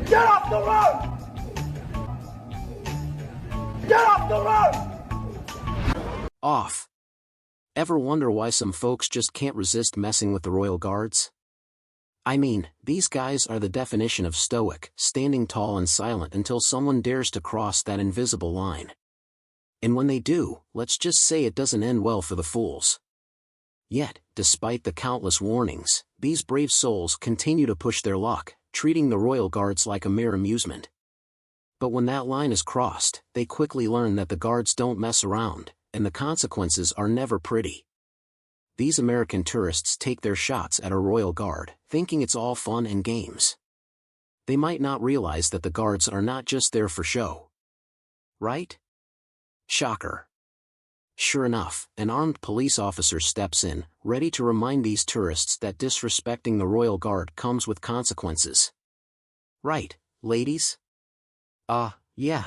Get off the road! Get off the road! Off. Ever wonder why some folks just can't resist messing with the Royal Guards? I mean, these guys are the definition of stoic, standing tall and silent until someone dares to cross that invisible line. And when they do, let's just say it doesn't end well for the fools. Yet, despite the countless warnings, these brave souls continue to push their luck, treating the Royal Guards like a mere amusement. But when that line is crossed, they quickly learn that the guards don't mess around, and the consequences are never pretty. These American tourists take their shots at a Royal Guard, thinking it's all fun and games. They might not realize that the guards are not just there for show. Right? Shocker. Sure enough, an armed police officer steps in, ready to remind these tourists that disrespecting the Royal Guard comes with consequences. Right, ladies? Yeah.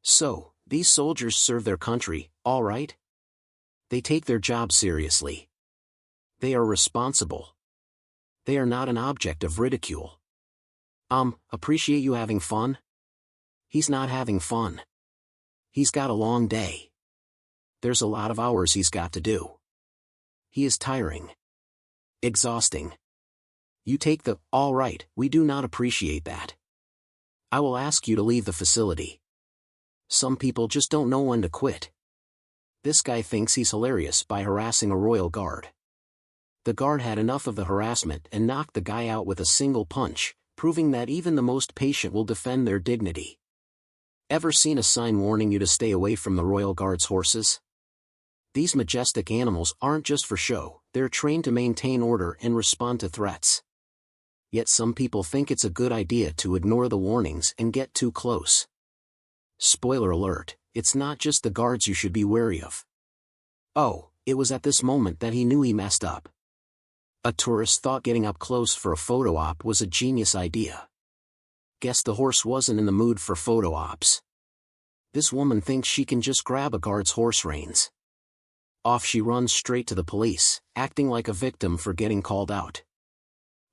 So, these soldiers serve their country, all right? They take their job seriously. They are responsible. They are not an object of ridicule. Appreciate you having fun? He's not having fun. He's got a long day. There's a lot of hours he's got to do. He is tiring. Exhausting. You take the, all right, we do not appreciate that. I will ask you to leave the facility. Some people just don't know when to quit. This guy thinks he's hilarious by harassing a Royal Guard. The guard had enough of the harassment and knocked the guy out with a single punch, proving that even the most patient will defend their dignity. Ever seen a sign warning you to stay away from the Royal Guard's horses? These majestic animals aren't just for show, they're trained to maintain order and respond to threats. Yet some people think it's a good idea to ignore the warnings and get too close. Spoiler alert, it's not just the guards you should be wary of. Oh, it was at this moment that he knew he messed up. A tourist thought getting up close for a photo op was a genius idea. Guess the horse wasn't in the mood for photo ops. This woman thinks she can just grab a guard's horse reins. Off she runs straight to the police, acting like a victim for getting called out.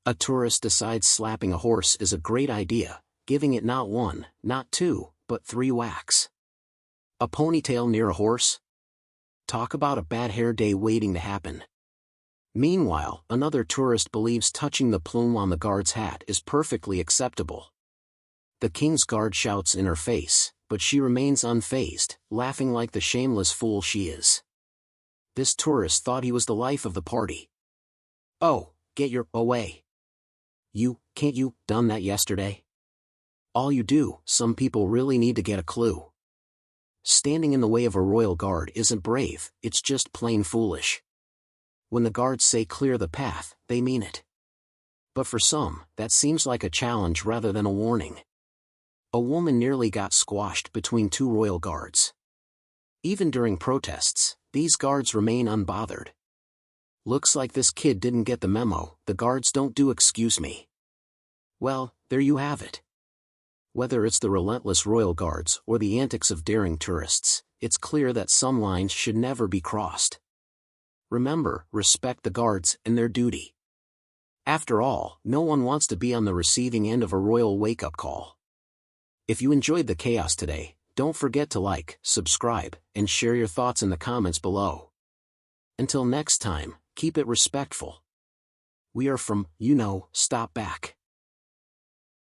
A tourist decides slapping a horse is a great idea, giving it not one, not two, but 3 whacks. A ponytail near a horse? Talk about a bad hair day waiting to happen. Meanwhile, another tourist believes touching the plume on the guard's hat is perfectly acceptable. The King's Guard shouts in her face, but she remains unfazed, laughing like the shameless fool she is. This tourist thought he was the life of the party. Oh, get your away. Can't you done that yesterday? All you do, some people really need to get a clue. Standing in the way of a Royal Guard isn't brave, it's just plain foolish. When the guards say clear the path, they mean it. But for some, that seems like a challenge rather than a warning. A woman nearly got squashed between 2 Royal Guards. Even during protests, these guards remain unbothered. Looks like this kid didn't get the memo, the guards don't do excuse me. Well, there you have it. Whether it's the relentless Royal Guards or the antics of daring tourists, it's clear that some lines should never be crossed. Remember, respect the guards and their duty. After all, no one wants to be on the receiving end of a royal wake-up call. If you enjoyed the chaos today, don't forget to like, subscribe, and share your thoughts in the comments below. Until next time, keep it respectful. We are from, Stop Back.